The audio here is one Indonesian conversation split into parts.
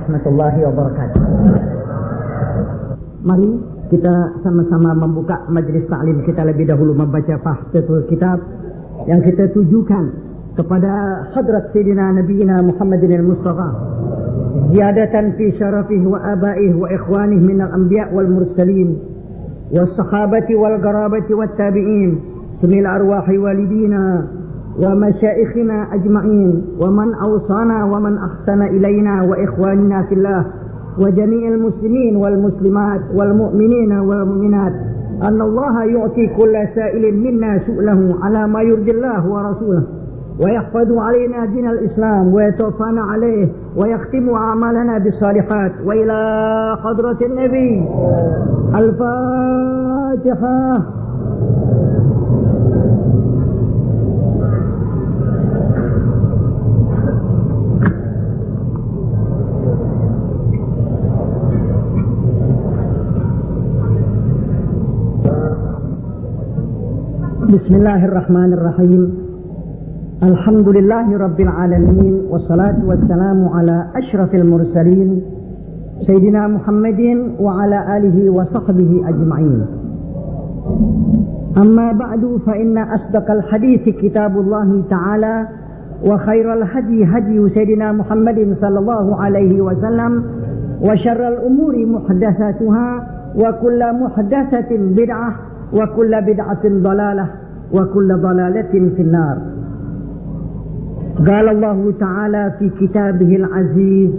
warahmatullahi wabarakatuh. Mari kita sama-sama membuka majlis ta'lim kita lebih dahulu membaca Fathul Kitab yang kita tujukan kepada hadrat Sayyidina Nabiyina Muhammadin al-Mustafa ziyadatan fi syarafihi wa abaihi wa ikhwanihi minal anbiya wal mursalin was sahabati wal garabati wat tabi'in semil arwahi walidina wa masyaikhina ajma'in wa man awsana wa man ahsana ilaina wa ikhwanina fillah wa jami'il muslimin wal muslimat wal mu'minina wal mu'minat anna Allah yu'ti kulla sa'ilin minna su'lahu ala ma yurdillah wa rasulahu wa yahfadhu alaina dinal islam wa yatawaffana alayhi wa yakhtimu a'malana bisalihat wa ila hadratin nabi al-fatihah. Bismillahirrahmanirrahim. Alhamdulillahi rabbil alamin wassalatu wassalamu ala asyrafil mursalin Sayyidina Muhammadin wa ala alihi wa sahbihi ajma'in. Amma ba'du fa inna asdaqal hadithi kitabullahi ta'ala wa khairal hadi hadi Sayyidina Muhammadin sallallahu alaihi wasallam wa syarral umuri muhdatsatuha wa kullu muhdatsatin bid'ah wa kullu bid'atin dalalah wa kullu dalalatin finnar. Qala Allah Ta'ala fi kitabihil aziz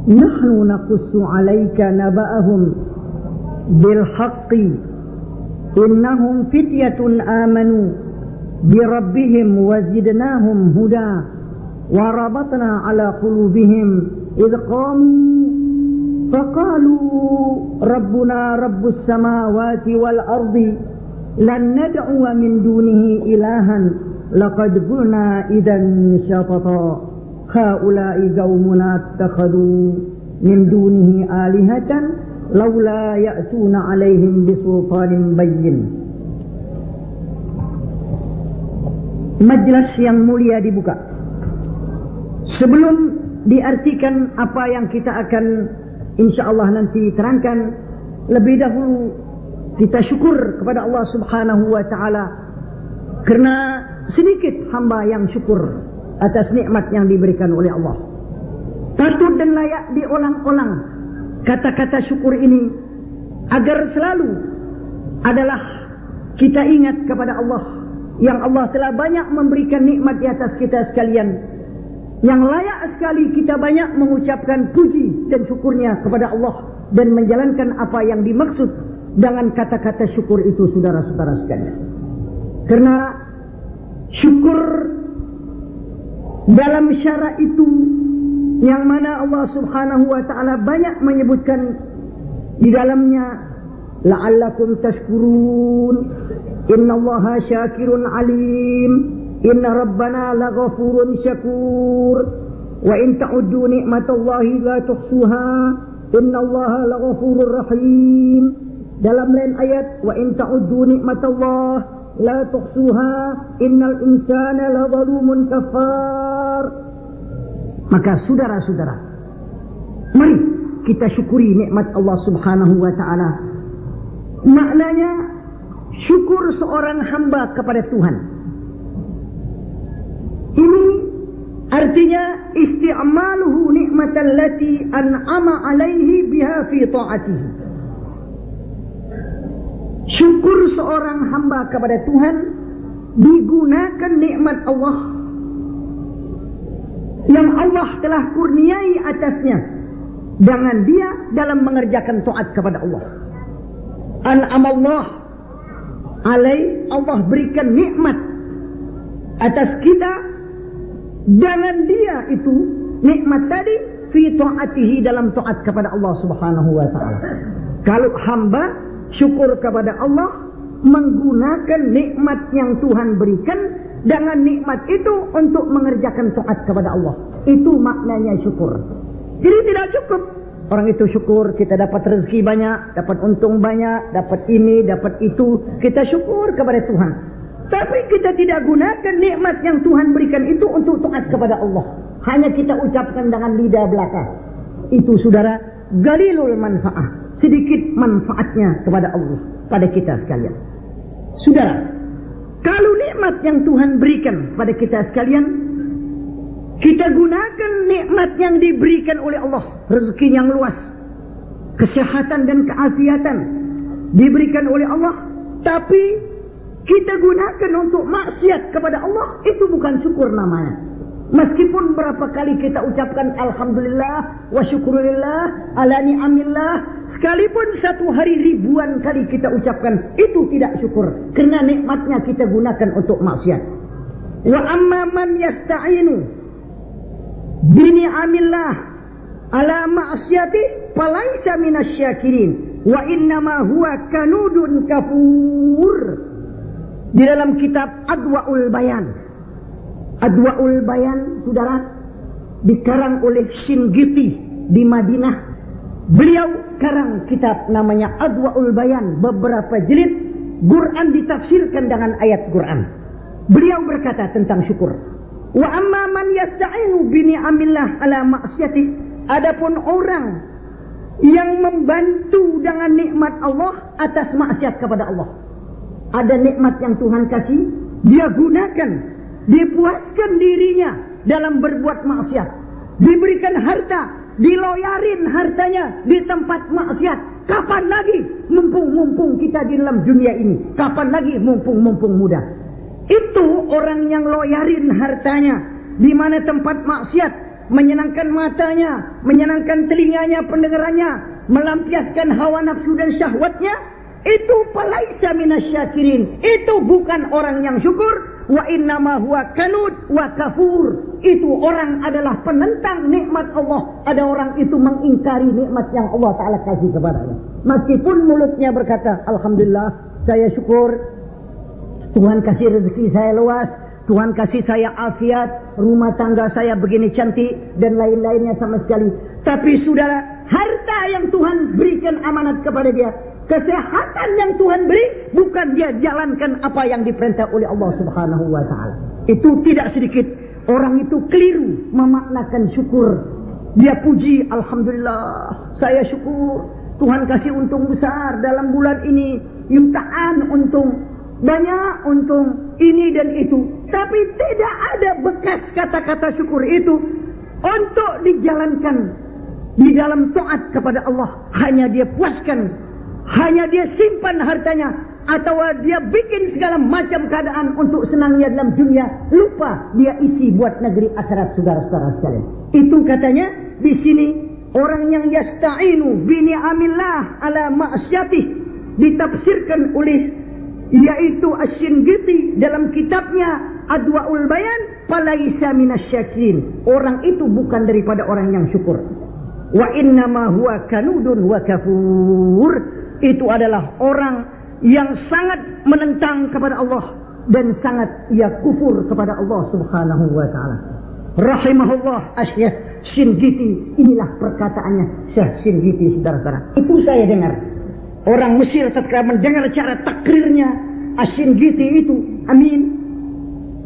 nahnu naqussu 'alaika naba'ahum bil haqqi innahum fityatun amanu bi rabbihim wa zidnahum huda wa rabatna 'ala qulubihim idh qamu فقالوا ربنا رب السماوات والأرض لن ندعو من دونه إلها لقد قلنا إذا شططا هؤلاء قومنا اتخذوا من دونه آلهة لولا يأتون عليهم بسلطان بين. Majlis yang mulia dibuka. Sebelum diartikan apa yang kita akan InsyaAllah nanti terangkan, lebih dahulu kita syukur kepada Allah Subhanahu wa ta'ala kerana sedikit hamba yang syukur atas nikmat yang diberikan oleh Allah. Patut dan layak diulang-ulang kata-kata syukur ini agar selalu adalah kita ingat kepada Allah yang Allah telah banyak memberikan nikmat di atas kita sekalian, yang layak sekali kita banyak mengucapkan puji dan syukurnya kepada Allah dan menjalankan apa yang dimaksud dengan kata-kata syukur itu, saudara-saudara sekalian. Karena syukur dalam syara itu yang mana Allah Subhanahu wa ta'ala banyak menyebutkan di dalamnya, la'allakum tashkurun innallaha syakirun alim inna rabbana laghafurun syakur wa in ta'uddu ni'matallahi la tuhsuha innallaha laghafurur rahim. Dalam lain ayat, wa in ta'uddu ni'matallahi la tuhsuha innal insana ladzalumun kafar. Maka saudara-saudara, mari kita syukuri nikmat Allah Subhanahu wa ta'ala. Maknanya syukur seorang hamba kepada Tuhan. Ini artinya isti'maluhu ni'matallati an'ama alaihi biha fi ta'atihi. Syukur seorang hamba kepada Tuhan digunakan nikmat Allah yang Allah telah kurniai atasnya dengan dia dalam mengerjakan taat kepada Allah. An'amallah alai, Allah berikan nikmat atas kita dengan dia itu nikmat tadi fi ta'atihi, dalam taat kepada Allah Subhanahu wa ta'ala. Kalau hamba syukur kepada Allah menggunakan nikmat yang Tuhan berikan dengan nikmat itu untuk mengerjakan taat kepada Allah, itu maknanya syukur. Jadi tidak cukup orang itu syukur kita dapat rezeki banyak, dapat untung banyak, dapat ini, dapat itu, kita syukur kepada Tuhan. Tapi kita tidak gunakan nikmat yang Tuhan berikan itu untuk taat kepada Allah. Hanya kita ucapkan dengan lidah belaka. Itu saudara, galilul manfaah, sedikit manfaatnya kepada Allah, pada kita sekalian. Saudara, kalau nikmat yang Tuhan berikan pada kita sekalian, kita gunakan nikmat yang diberikan oleh Allah, rezeki yang luas, kesehatan dan keafiatan diberikan oleh Allah, tapi kita gunakan untuk maksiat kepada Allah, itu bukan syukur namanya. Meskipun berapa kali kita ucapkan Alhamdulillah wa syukurillah ala ni'amillah, sekalipun satu hari ribuan kali kita ucapkan, itu tidak syukur, kerana nikmatnya kita gunakan untuk maksiat. Wa amma man yasta'inu bi ni'amillah ala ma'siyati falaisa minasyakirin wa innama huwa kanudun kafur. Di dalam kitab Adwaul Bayan, Adwaul Bayan, saudara, dikarang oleh Shingiti di Madinah. Beliau karang kitab namanya Adwaul Bayan, beberapa jilid. Quran ditafsirkan dengan ayat Quran. Beliau berkata tentang syukur. Wa amma man yasta'inu bi ni'amillah ala ma'siyati, adapun orang yang membantu dengan nikmat Allah atas maksiat kepada Allah. Ada nikmat yang Tuhan kasih, dia gunakan, dia puaskan dirinya dalam berbuat maksiat. Diberikan harta, diloyarin hartanya di tempat maksiat. Kapan lagi mumpung kita di dalam dunia ini? Kapan lagi mumpung muda? Itu orang yang loyarin hartanya di mana tempat maksiat, menyenangkan matanya, menyenangkan telinganya, pendengarannya, melampiaskan hawa nafsu dan syahwatnya. Itu falaisa minasyakirin, itu bukan orang yang syukur. Wa innama huwa kanud wa kafur, itu orang adalah penentang nikmat Allah. Ada orang itu mengingkari nikmat yang Allah Ta'ala kasih kepadanya. Meskipun mulutnya berkata Alhamdulillah, saya syukur, Tuhan kasih rezeki saya luas, Tuhan kasih saya afiat, rumah tangga saya begini cantik, dan lain-lainnya sama sekali. Tapi saudara, harta yang Tuhan berikan amanat kepada dia, kesehatan yang Tuhan beri, bukan dia jalankan apa yang diperintah oleh Allah Subhanahu wa Ta'ala. Itu tidak sedikit orang itu keliru memaknakan syukur. Dia puji, Alhamdulillah, saya syukur, Tuhan kasih untung besar dalam bulan ini, imtahan untung, banyak untung, ini dan itu. Tapi tidak ada bekas kata-kata syukur itu untuk dijalankan di dalam taat kepada Allah. Hanya dia puaskan, hanya dia simpan hartanya, atau dia bikin segala macam keadaan untuk senangnya dalam dunia, lupa dia isi buat negeri akhirat, saudara-saudara sekalian. Itu katanya di sini, orang yang yasta'inu bi ni'amillah ala ma'syatih, ditafsirkan oleh yaitu Asy-Syinqiti dalam kitabnya Adwaul Bayan, falaisa minasyakirin, orang itu bukan daripada orang yang syukur. Wa innama huwa kanudun wa kafur, itu adalah orang yang sangat menentang kepada Allah dan sangat ia kufur kepada Allah Subhanahu wa Ta'ala. Rahimahullah Asy-Syaikh Syinqiti, inilah perkataannya Syekh Syinqiti, saudara-saudara. Itu saya dengar orang Mesir tatkala mendengar cara takrirnya Asy-Syinqiti itu, amin,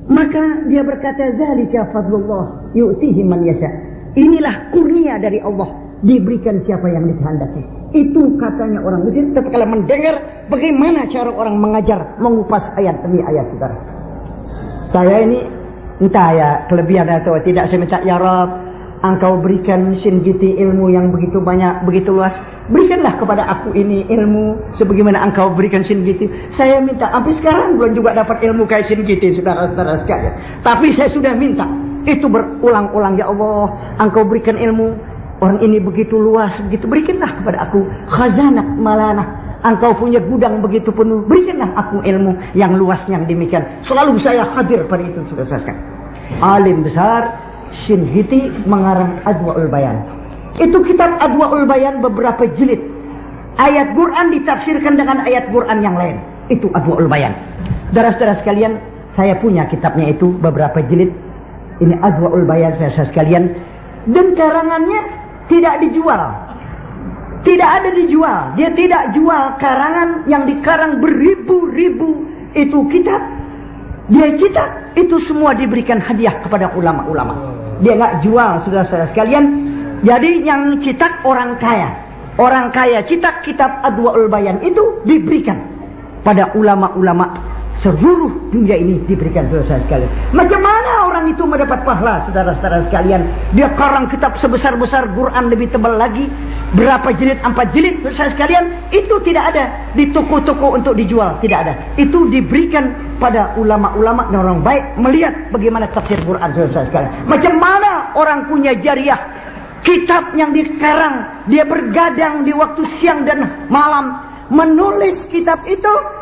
maka dia berkata, zalika fadlullah yu'tihi man yasha, inilah kurnia dari Allah, diberikan siapa yang dikehendaki. Itu katanya orang Mesir tatkala mendengar bagaimana cara orang mengajar, mengupas ayat demi ayat, saudara. Saya ini entah ya kelebihan atau tidak, saya minta, ya Rabb, Engkau berikan Syinqiti ilmu yang begitu banyak, begitu luas, berikanlah kepada aku ini ilmu sebagaimana Engkau berikan Syinqiti. Saya minta, sampai sekarang belum juga dapat ilmu kayak Syinqiti, saudara-saudara sekalian. Tapi saya sudah minta itu berulang-ulang, ya Allah, Engkau berikan ilmu, orang ini begitu luas, begitu, berikanlah kepada aku khazanah malanah, Engkau punya gudang begitu penuh, berikanlah aku ilmu yang luas yang demikian. Selalu saya hadir pada itu, saudara-saudara. Alim besar Syinqiti mengarang Adwaul Bayan. Itu kitab Adwaul Bayan beberapa jilid. Ayat Quran ditafsirkan dengan ayat Quran yang lain. Itu Adwaul Bayan. Saudara-saudara sekalian, saya punya kitabnya itu beberapa jilid. Ini Adwaul Bayan, saudara sekalian. Dan karangannya tidak dijual. Tidak ada dijual. Dia tidak jual karangan yang dikarang beribu-ribu. Itu kitab, dia cetak, itu semua diberikan hadiah kepada ulama-ulama. Dia nggak jual, saudara-saudara sekalian. Jadi yang cetak orang kaya. Orang kaya cetak kitab Adwaul Bayan itu diberikan pada ulama-ulama seluruh dunia ini, diberikan saudara sekalian. Macam mana orang itu mendapat pahala saudara-saudara sekalian? Dia karang kitab sebesar-besar, Quran lebih tebal lagi, berapa jilid, 4 jilid saudara sekalian. Itu tidak ada di toko-toko untuk dijual, tidak ada. Itu diberikan pada ulama-ulama dan orang baik melihat bagaimana tafsir Quran saudara sekalian. Macam mana orang punya jariah, kitab yang dikarang, dia bergadang di waktu siang dan malam menulis kitab itu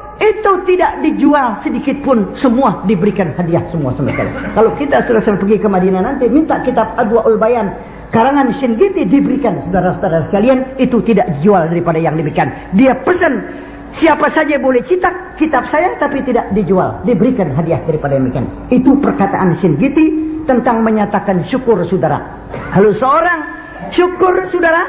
tidak dijual sedikit pun, semua diberikan hadiah semua sekali. Kalau kita sudah pergi ke Madinah nanti minta kitab Adwaul Bayan karangan Syinqiti diberikan saudara-saudara sekalian, itu tidak dijual daripada yang demikian. Dia pesan siapa saja boleh cetak kitab saya tapi tidak dijual, diberikan hadiah daripada yang demikian. Itu perkataan Syinqiti tentang menyatakan syukur saudara. Kalau seorang syukur saudara,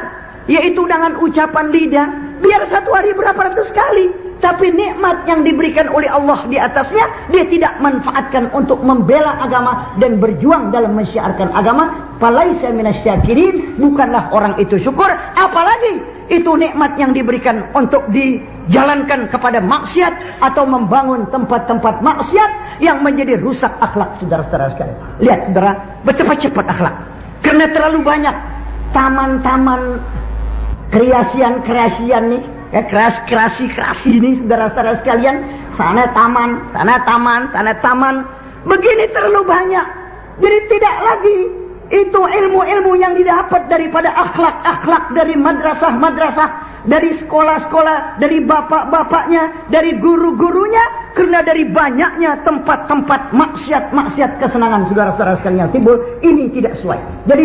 yaitu dengan ucapan lidah, biar satu hari berapa ratus kali, tapi nikmat yang diberikan oleh Allah di atasnya, dia tidak manfaatkan untuk membela agama dan berjuang dalam mensyiarkan agama. Falaisa minasyakirin, bukanlah orang itu syukur. Apalagi itu nikmat yang diberikan untuk dijalankan kepada maksiat atau membangun tempat-tempat maksiat yang menjadi rusak akhlak saudara-saudara sekalian. Lihat saudara, betapa cepat akhlak. Karena terlalu banyak taman-taman kreasian nih, ya, kreasi ini saudara-saudara sekalian. Sana taman, begini terlalu banyak. Jadi tidak lagi itu ilmu-ilmu yang didapat daripada akhlak-akhlak dari madrasah-madrasah, dari sekolah-sekolah, dari bapak-bapaknya, dari guru-gurunya. Karena dari banyaknya tempat-tempat maksiat kesenangan saudara-saudara sekalian timbul, ini tidak sesuai. Jadi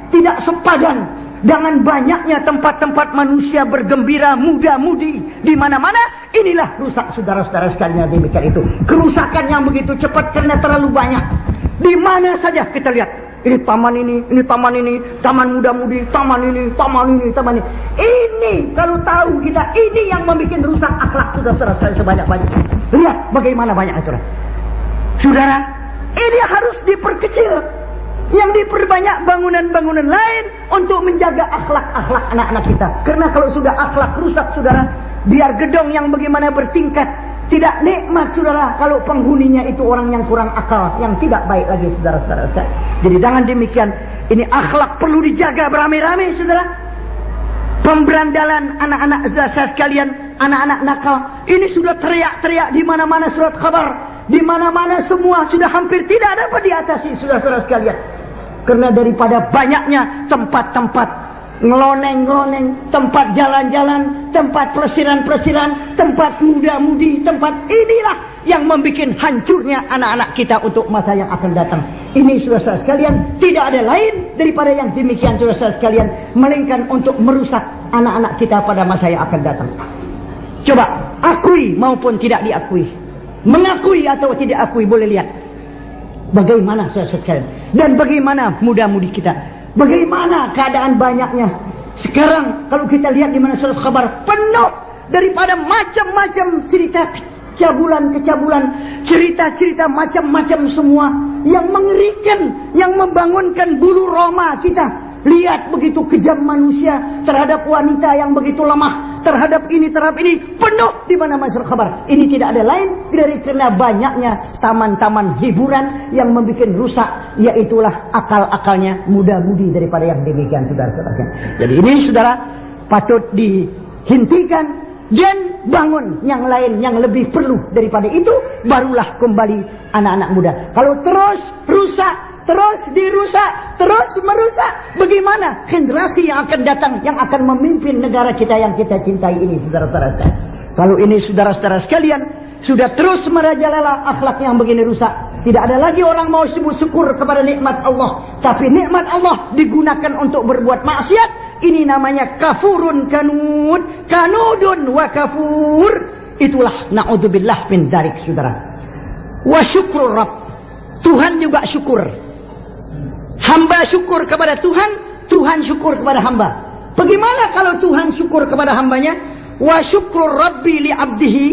tidak sepadan dengan banyaknya tempat-tempat manusia bergembira, muda-mudi di mana-mana. Inilah rusak saudara-saudara sekalian demikian itu. Kerusakan yang begitu cepat karena terlalu banyak. Di mana saja kita lihat, ini taman ini, taman muda-mudi, taman ini. Ini kalau tahu kita, ini yang membuat rusak akhlak saudara-saudara sekalian sebanyak-banyak. Lihat bagaimana banyaknya saudara. Saudara, ini harus diperkecil. Yang diperbanyak bangunan-bangunan lain untuk menjaga akhlak-akhlak anak-anak kita. Karena kalau sudah akhlak rusak saudara, biar gedung yang bagaimana bertingkat, tidak nikmat saudara kalau penghuninya itu orang yang kurang akal, yang tidak baik lagi saudara-saudara. Jadi jangan demikian. Ini akhlak perlu dijaga beramai-ramai saudara. Pemberandalan anak-anak saudara sekalian, anak-anak nakal, ini sudah teriak-teriak di mana-mana surat kabar, di mana-mana semua sudah hampir tidak dapat diatasi saudara-saudara sekalian. Karena daripada banyaknya tempat-tempat ngeloneng-ngeloneng, tempat jalan-jalan, tempat pelesiran-pelesiran, tempat muda-mudi, tempat inilah yang membuat hancurnya anak-anak kita untuk masa yang akan datang. Ini saudara-saudara sekalian, tidak ada lain daripada yang demikian saudara-saudara sekalian, melainkan untuk merusak anak-anak kita pada masa yang akan datang. Coba akui maupun tidak diakui, mengakui atau tidak akui, boleh lihat bagaimana saudara-saudara sekalian. Dan bagaimana muda-mudi kita, bagaimana keadaan banyaknya. Sekarang kalau kita lihat di mana surat kabar penuh daripada macam-macam cerita kecabulan, cerita-cerita macam-macam semua yang mengerikan, yang membangunkan bulu roma kita. Lihat begitu kejam manusia terhadap wanita yang begitu lemah, terhadap ini, penuh di mana masyarakat kabar. Ini tidak ada lain dari karena banyaknya taman-taman hiburan yang membuat rusak, yaitulah akal-akalnya muda-mudi daripada yang demikian saudara-saudara. Jadi ini saudara patut dihentikan dan bangun yang lain yang lebih perlu daripada itu, barulah kembali anak-anak muda. Kalau terus rusak, terus dirusak, terus merusak, bagaimana generasi yang akan datang yang akan memimpin negara kita yang kita cintai ini saudara-saudara sekalian. Kalau ini saudara-saudara sekalian sudah terus merajalela akhlak yang begini rusak, tidak ada lagi orang mau sebut syukur kepada nikmat Allah, tapi nikmat Allah digunakan untuk berbuat maksiat. Ini namanya kafurun kanud, kanudun wa kafur. Itulah na'udzubillah min dzalik saudara. Wa syukur Rabb, Tuhan juga syukur. Hamba syukur kepada Tuhan, Tuhan syukur kepada hamba. Bagaimana kalau Tuhan syukur kepada hambanya? Wa syukur Rabbi li abdihi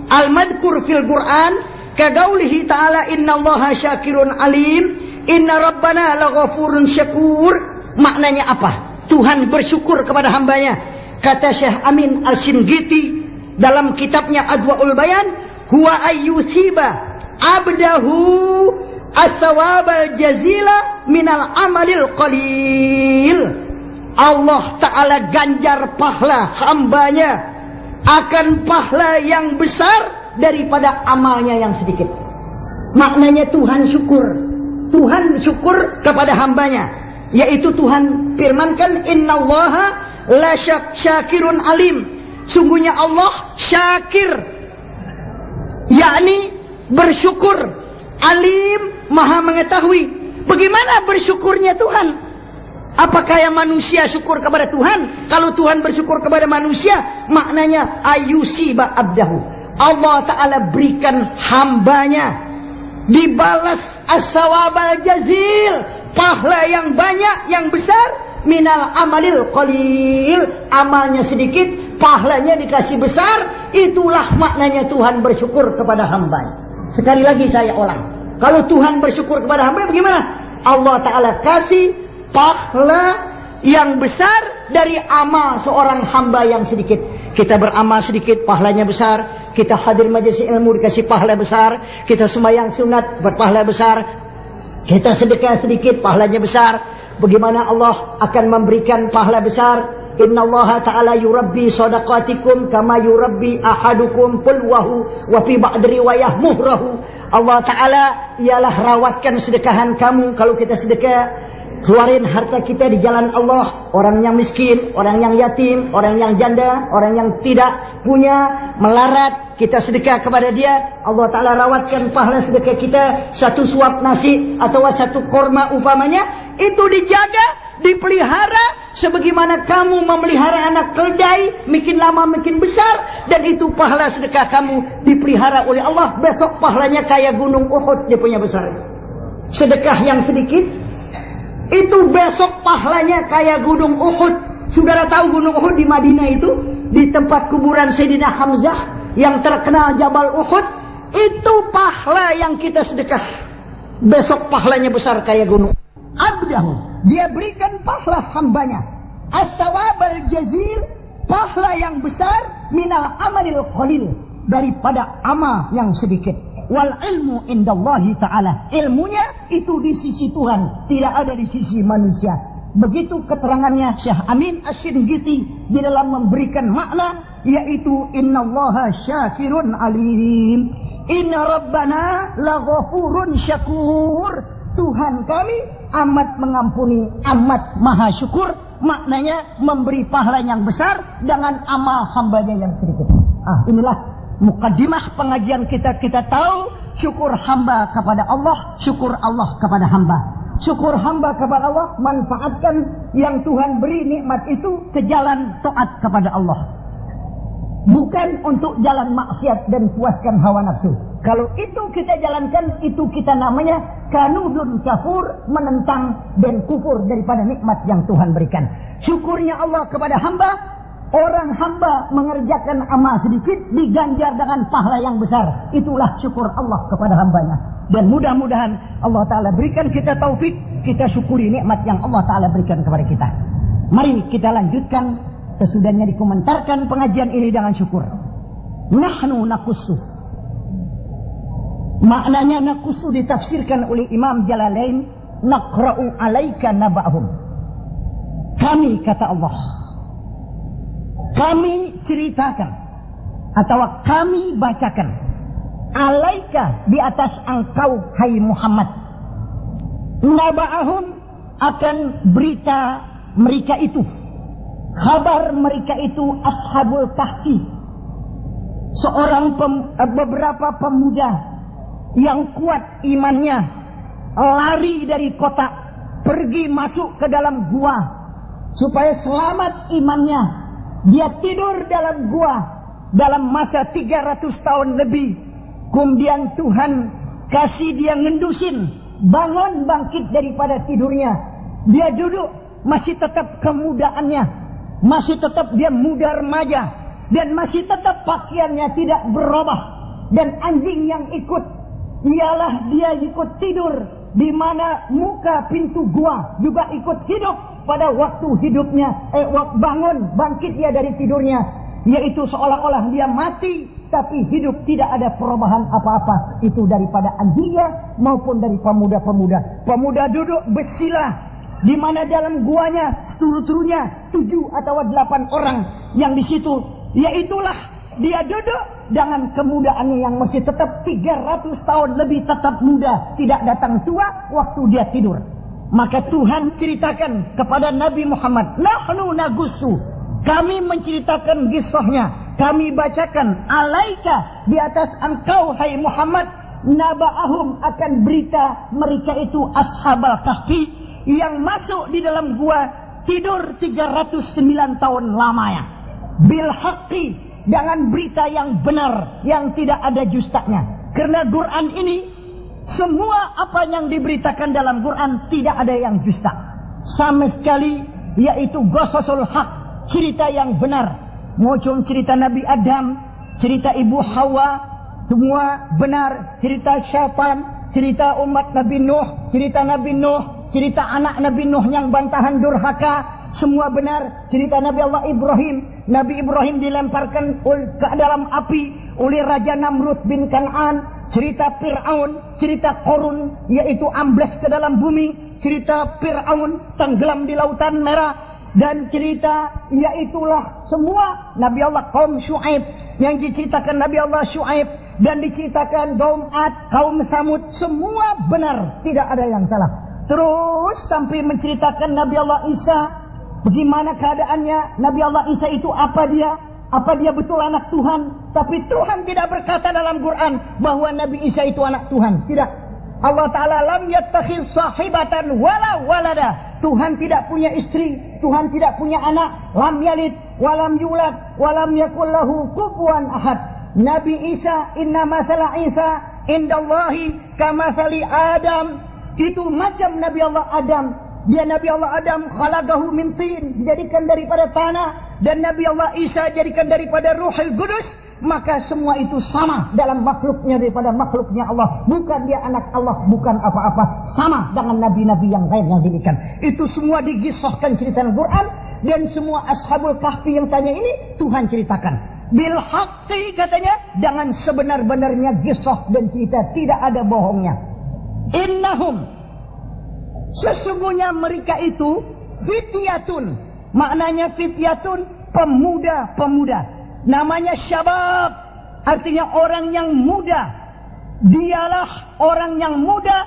al-madhkur fil Quran kaqaulihi ta'ala innallaha syakirun alim inna rabbana laghafurun syakur. maknanya apa? Tuhan bersyukur kepada hambanya. Kata Syekh Amin Al-Shinqiti dalam kitabnya Adwaul Bayan, huwa ayyusiba abdahu as-sawabal jazila minal amalil qalil. Allah Ta'ala ganjar pahala hambanya akan pahala yang besar daripada amalnya yang sedikit. Maknanya Tuhan syukur. Tuhan syukur kepada hambanya, yaitu Tuhan firmankan, innallaha la syakirun alim. Sungguhnya Allah syakir, yakni bersyukur, alim, maha mengetahui. Bagaimana bersyukurnya Tuhan? Apakah yang manusia syukur kepada Tuhan? Kalau Tuhan bersyukur kepada manusia, maknanya ayusiba abdahu. Allah Ta'ala berikan hambanya, dibalas as-sawabal jazil, pahala yang banyak, yang besar, minal amalil qalil, amalnya sedikit, pahalanya dikasih besar. Itulah maknanya Tuhan bersyukur kepada hambanya. Sekali lagi saya ulang, kalau Tuhan bersyukur kepada hamba, bagaimana? Allah Ta'ala kasih pahala yang besar dari amal seorang hamba yang sedikit. Kita beramal sedikit, pahalanya besar. Kita hadir majelis ilmu, dikasih pahala besar. Kita sembahyang sunat, berpahala besar. Kita sedekah sedikit, pahalanya besar. Bagaimana Allah akan memberikan pahala besar? Innallaha ta'ala yurabbi sadaqatikum kama yurabbi ahadukum pulwahu wa fi ba'd riwayah muhrahu. Allah Ta'ala ialah rawatkan sedekahan kamu. Kalau kita sedekah, keluarin harta kita di jalan Allah. Orang yang miskin, orang yang yatim, orang yang janda, orang yang tidak punya, melarat, kita sedekah kepada dia. Allah Ta'ala rawatkan pahala sedekah kita. Satu suap nasi atau satu korma umpamanya, itu dijaga, dipelihara sebagaimana kamu memelihara anak keledai, makin lama makin besar, dan itu pahala sedekah kamu dipelihara oleh Allah. Besok pahalanya kayak gunung Uhud dia punya besar. Sedekah yang sedikit itu besok pahalanya kayak gunung Uhud. Saudara tahu gunung Uhud di Madinah itu, di tempat kuburan Sayyidina Hamzah yang terkenal Jabal Uhud, itu pahala yang kita sedekah. Besok pahalanya besar kayak gunung. Abdahu, dia berikan pahala hambanya, as-sawabal jazil, pahala yang besar, minal amalil qalil, daripada amal yang sedikit. Wal ilmu indallahi ta'ala, ilmunya itu di sisi Tuhan, tidak ada di sisi manusia. Begitu keterangannya Syekh Amin Asy-Shinqiti di dalam memberikan makna, yaitu innallaha syakirun alim, inna rabbana laghafurun syakur. Tuhan kami amat mengampuni, amat maha syukur. Maknanya memberi pahala yang besar dengan amal hambanya yang sedikit. Inilah mukaddimah pengajian kita. Kita tahu syukur hamba kepada Allah, syukur Allah kepada hamba. Syukur hamba kepada Allah, manfaatkan yang Tuhan beri nikmat itu ke jalan taat kepada Allah, bukan untuk jalan maksiat dan puaskan hawa nafsu. Kalau itu kita jalankan, itu kita namanya kanudun kafur, menentang dan kufur daripada nikmat yang Tuhan berikan. Syukurnya Allah kepada hamba, orang hamba mengerjakan amal sedikit diganjar dengan pahala yang besar. Itulah syukur Allah kepada hambanya. Dan mudah-mudahan Allah Ta'ala berikan kita taufik, kita syukuri nikmat yang Allah Ta'ala berikan kepada kita. Mari kita lanjutkan. Sesudahnya dikomentarkan pengajian ini dengan syukur. Nahnu nakussu. Maknanya nakussu ditafsirkan oleh Imam Jalalain, naqra'u alaika naba'hum. Kami, kata Allah, kami ceritakan atau kami bacakan alaika, di atas engkau hai Muhammad, naba'hum, akan berita mereka itu, kabar mereka itu, Ashabul Kahfi, beberapa pemuda yang kuat imannya, lari dari kota, pergi masuk ke dalam gua supaya selamat imannya. Dia tidur dalam gua dalam masa 300 tahun lebih. Kemudian Tuhan kasih dia ngendusin, bangun bangkit daripada tidurnya. Dia duduk, masih tetap kemudaannya, masih tetap dia muda remaja, dan masih tetap pakaiannya tidak berubah. Dan anjing yang ikut ialah dia ikut tidur, di mana muka pintu gua juga ikut hidup. pada waktu hidupnya, bangkit dia dari tidurnya, yaitu seolah-olah dia mati, tapi hidup, tidak ada perubahan apa-apa. Itu daripada anjingnya maupun dari pemuda-pemuda. Pemuda duduk bersilah, di mana dalam guanya seluruhnya 7 atau 8 orang yang di situ, yaitulah dia duduk dengan kemudaannya yang masih tetap 300 tahun lebih tetap muda, tidak datang tua waktu dia tidur. Maka Tuhan ceritakan kepada Nabi Muhammad, nahnu nagussu, kami menceritakan kisahnya, kami bacakan alaika, di atas engkau hai Muhammad, naba'ahum, akan berita mereka itu ashabal kahfi, yang masuk di dalam gua tidur 309 tahun lamanya, bil haqqi, dengan berita yang benar, yang tidak ada dustanya. Karena Quran ini, semua apa yang diberitakan dalam Quran tidak ada yang dusta sama sekali, yaitu qasasul haq, cerita yang benar. Muncul cerita Nabi Adam, cerita Ibu Hawa, semua benar. Cerita syaitan, cerita umat Nabi Nuh, cerita Nabi Nuh, cerita anak Nabi Nuh yang bantahan durhaka, semua benar. Cerita Nabi Allah Ibrahim, Nabi Ibrahim dilemparkan ke dalam api oleh Raja Namrud bin Kan'an. Cerita Fir'aun, cerita Qarun, yaitu ambles ke dalam bumi. Cerita Fir'aun tenggelam di lautan merah. Dan cerita yaitulah semua Nabi Allah kaum Syu'aib, yang diceritakan Nabi Allah Syu'aib, dan diceritakan kaum Ad, kaum Samud, semua benar, tidak ada yang salah. Terus sampai menceritakan Nabi Allah Isa, bagaimana keadaannya. Nabi Allah Isa itu apa dia? Apa dia betul anak Tuhan? Tapi Tuhan tidak berkata dalam Quran bahwa Nabi Isa itu anak Tuhan. Tidak. Allah Ta'ala lam yattakhiz sahibatan wala walada. Tuhan tidak punya istri, Tuhan tidak punya anak. Lam yalid, walam yulad, walam yakul lahu kufuwan ahad. Nabi Isa, inna masala Isa indallahi kamasali Adam. Itu macam Nabi Allah Adam. Dia Nabi Allah Adam khalaqahu min tin, dijadikan daripada tanah. Dan Nabi Allah Isa jadikan daripada Ruhul Qudus. Maka semua itu sama dalam makhluknya daripada makhluknya Allah. Bukan dia anak Allah, bukan apa-apa. Sama dengan nabi-nabi yang lain yang diberikan. Itu semua digisahkan cerita Al-Quran. Dan semua ashabul kahfi yang tanya ini Tuhan ceritakan bil haqqi, katanya, dengan sebenar-benarnya kisah dan cerita, tidak ada bohongnya. Innahum, sesungguhnya mereka itu fityatun. Maknanya fityatun, pemuda-pemuda. Namanya syabab, artinya orang yang muda. Dialah orang yang muda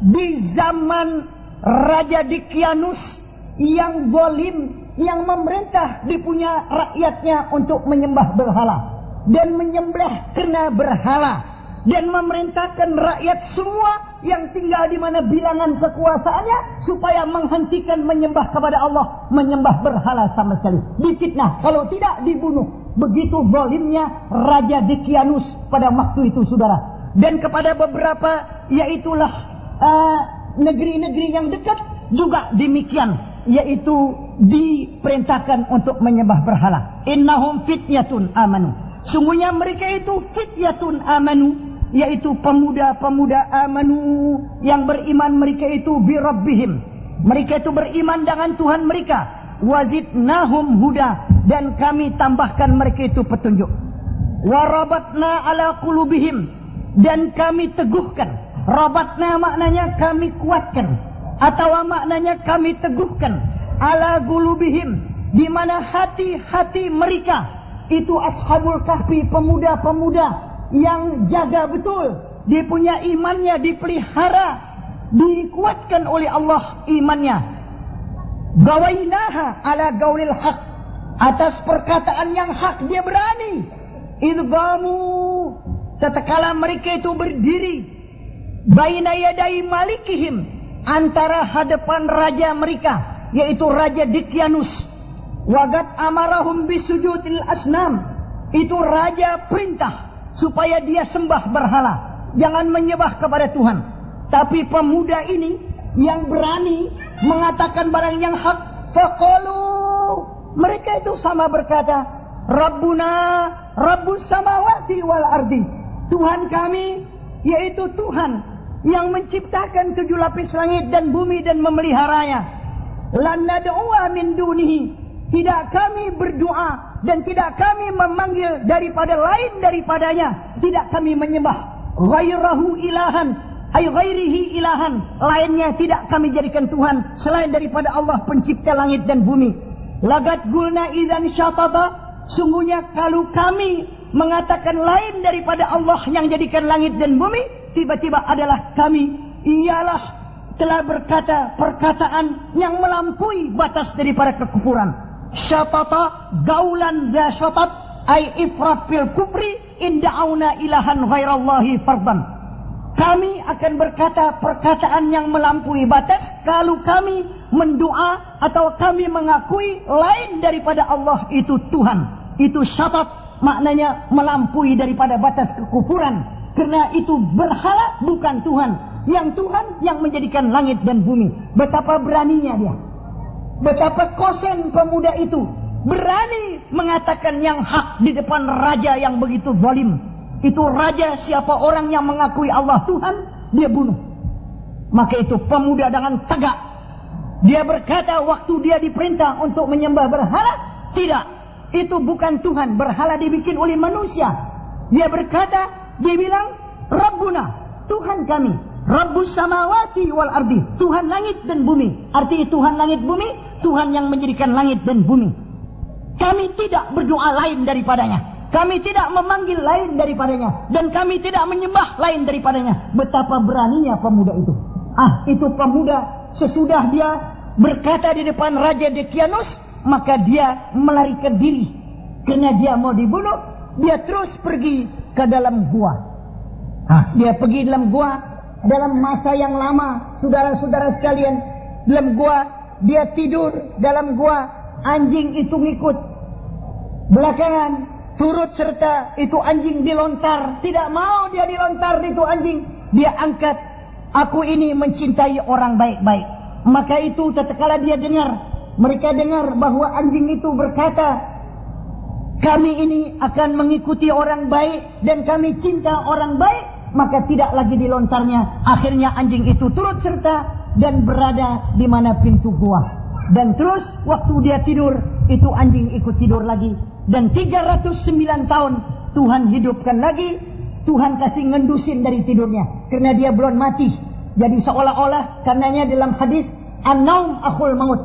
di zaman Raja Dikianus yang zalim, yang memerintah dipunya rakyatnya untuk menyembah berhala dan menyembelih karena berhala, dan memerintahkan rakyat semua yang tinggal di mana bilangan kekuasaannya supaya menghentikan menyembah kepada Allah, menyembah berhala sama sekali. Difitnah, kalau tidak dibunuh. Begitu zalimnya Raja Dikianus pada waktu itu, saudara. Dan kepada beberapa, yaitulah negeri-negeri yang dekat juga demikian, yaitu diperintahkan untuk menyembah berhala. Innahum fityatun amanu, sungguhnya mereka itu fityatun amanu, yaitu pemuda-pemuda amanu yang beriman. Mereka itu bi rabbihim, mereka itu beriman dengan Tuhan mereka. Wazidnahum huda, dan kami tambahkan mereka itu petunjuk. Warabatna ala qulubihim, dan kami teguhkan. Rabatna maknanya kami kuatkan, atau maknanya kami teguhkan. Ala qulubihim, di mana hati-hati mereka itu ashabul kahfi, pemuda-pemuda yang jaga betul, dia punya imannya dipelihara, dikuatkan oleh Allah imannya. Gawainaha ala gaulil haq, atas perkataan yang hak dia berani. Idgamu, tatkala mereka itu berdiri baina yadai malikihim, antara hadapan raja mereka, yaitu Raja Dikianus. Wagat amarahum bisujudil asnam, itu raja perintah supaya dia sembah berhala, jangan menyembah kepada Tuhan. Tapi pemuda ini yang berani mengatakan barang yang hak, faqalu, mereka itu sama berkata, Rabbuna Rabbus samawati wal ardi, Tuhan kami, yaitu Tuhan yang menciptakan 7 lapis langit dan bumi dan memeliharanya. lan nad'uwa min dunihi, tidak kami berdoa dan tidak kami memanggil daripada lain daripadanya, tidak kami menyembah ghairahu ilahan ay ghairihi ilahan, lainnya tidak kami jadikan Tuhan selain daripada Allah pencipta langit dan bumi. Lagat gulna idzan syatata, sungguhnya kalau kami mengatakan lain daripada Allah yang jadikan langit dan bumi, tiba-tiba adalah kami ialah telah berkata perkataan yang melampaui batas daripada kekufuran. Syatata gaulan dha syatat ay ifrat fil kufri in da'auna ilahan ghairallahi fardan. Kami akan berkata perkataan yang melampaui batas kalau kami mendoa atau kami mengakui lain daripada Allah itu Tuhan. Itu syatat, maknanya melampaui daripada batas kekufuran. Karena itu berhala bukan Tuhan. Yang Tuhan yang menjadikan langit dan bumi. Betapa beraninya dia. Betapa kosen pemuda itu. Berani mengatakan yang hak di depan raja yang begitu zalim. Itu raja, siapa orang yang mengakui Allah Tuhan, dia bunuh. Maka itu pemuda dengan tegak. Dia berkata waktu dia diperintah untuk menyembah berhala, tidak. Itu bukan Tuhan, berhala dibikin oleh manusia. Dia berkata, dia bilang, Rabbuna, Tuhan kami. Rabbus samawati wal ardi, Tuhan langit dan bumi. Arti Tuhan langit bumi, Tuhan yang menjadikan langit dan bumi. Kami tidak berdoa lain daripadanya. Kami tidak memanggil lain daripadanya. Dan kami tidak menyembah lain daripadanya. Betapa beraninya pemuda itu. Itu pemuda sesudah dia berkata di depan Raja Dekianus, maka dia melarikan diri. Karena dia mau dibunuh, dia terus pergi ke dalam gua. Dia pergi dalam gua dalam masa yang lama, saudara-saudara sekalian. Dalam gua, dia tidur dalam gua, anjing itu ngikut. Belakangan turut serta itu anjing dilontar. Tidak mau dia dilontar itu anjing. Dia angkat, aku ini mencintai orang baik-baik. Maka itu tatkala dia dengar, mereka dengar bahwa anjing itu berkata, kami ini akan mengikuti orang baik dan kami cinta orang baik, maka tidak lagi dilontarnya. Akhirnya anjing itu turut serta dan berada di mana pintu gua. Dan terus waktu dia tidur, itu anjing ikut tidur lagi. Dan 309 tahun Tuhan hidupkan lagi. Tuhan kasih ngendusin dari tidurnya. Karena dia belum mati. Jadi seolah-olah karenanya dalam hadis, An-naum akhul maut.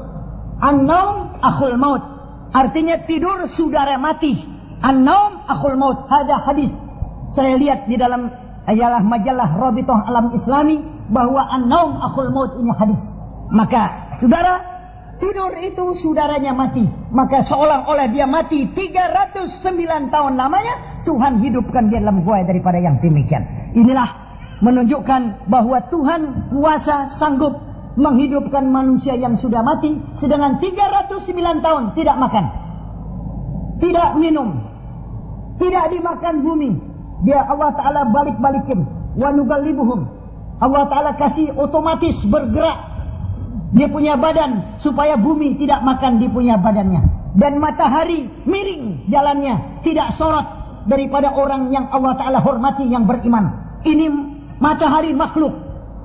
An-naum akhul maut. Artinya tidur saudara mati. An-naum akhul maut. Ada hadis. Saya lihat di dalam ayalah majalah Rabithah Alam Islami. Bahwa An-naum akhul maut ini hadis. Maka saudara, tidur itu saudaranya mati. Maka seolah-olah dia mati 309 tahun lamanya. Tuhan hidupkan dia dalam gua daripada yang demikian. Inilah menunjukkan bahwa Tuhan kuasa sanggup menghidupkan manusia yang sudah mati. Sedangkan 309 tahun tidak makan, tidak minum, tidak dimakan bumi. Dia Allah Ta'ala balik-balikin. Wa nugallibuhum. Allah Ta'ala kasih otomatis bergerak dia punya badan supaya bumi tidak makan dia punya badannya. Dan matahari miring jalannya, tidak sorot daripada orang yang Allah Ta'ala hormati yang beriman. Ini matahari makhluk,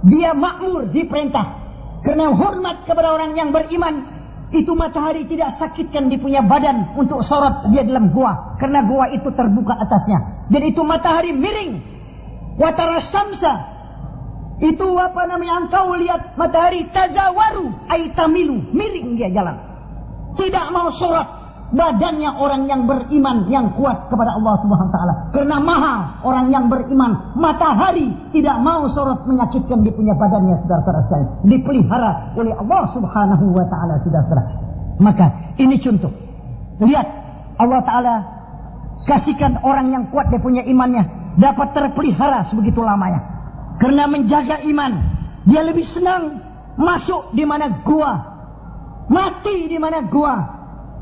dia makmur diperintah. Karena hormat kepada orang yang beriman, itu matahari tidak sakitkan dia punya badan untuk sorot dia dalam gua. Karena gua itu terbuka atasnya. Jadi itu matahari miring. Watara samsa, itu apa namanya, engkau lihat matahari tazawaru aitamilu, miring dia jalan. Tidak mau sorot badannya orang yang beriman yang kuat kepada Allah Subhanahu wa taala. Karena maha orang yang beriman, matahari tidak mau sorot menyakitkan dia punya badannya, saudara-saudara sekalian. Dipelihara oleh Allah Subhanahu wa taala, saudara-saudara. Maka ini contoh. Lihat Allah Taala kasihkan orang yang kuat dia punya imannya dapat terpelihara sebegitu lamanya. Karena menjaga iman, dia lebih senang masuk di mana gua, mati di mana gua,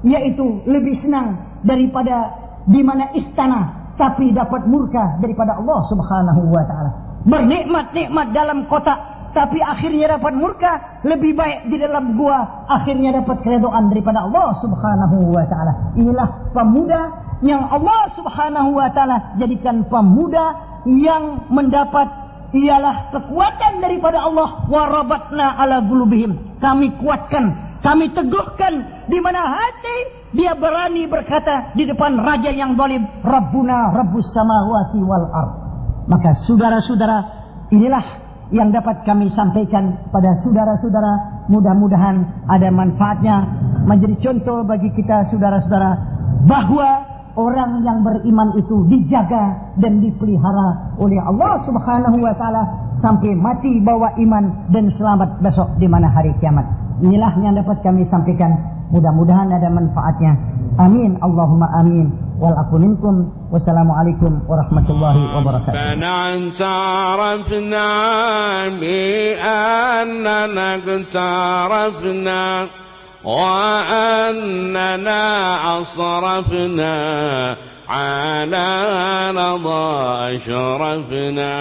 yaitu lebih senang daripada di mana istana tapi dapat murka daripada Allah Subhanahu wa taala. Bernikmat-nikmat dalam kotak tapi akhirnya dapat murka, lebih baik di dalam gua akhirnya dapat keridhaan daripada Allah Subhanahu wa taala. Inilah pemuda yang Allah Subhanahu wa taala jadikan pemuda yang mendapat ialah kekuatan daripada Allah. Warabatna ala qulubihim, kami kuatkan Kami teguhkan di mana hati dia berani berkata di depan raja yang zalim, Rabbuna Rabbus samawati wal ard. Maka saudara-saudara, inilah yang dapat kami sampaikan pada saudara-saudara. Mudah-mudahan ada manfaatnya, menjadi contoh bagi kita saudara-saudara bahwa orang yang beriman itu dijaga dan dipelihara oleh Allah Subhanahu wa taala sampai mati bawa iman dan selamat besok di mana hari kiamat. Inilah yang dapat kami sampaikan. Mudah-mudahan ada manfaatnya. Amin. Allahumma amin. Wal afu minkum. Wassalamualaikum warahmatullahi wabarakatuh. فنعترفنا بأننا اقترفنا وأننا أصرفنا على رضا أشرفنا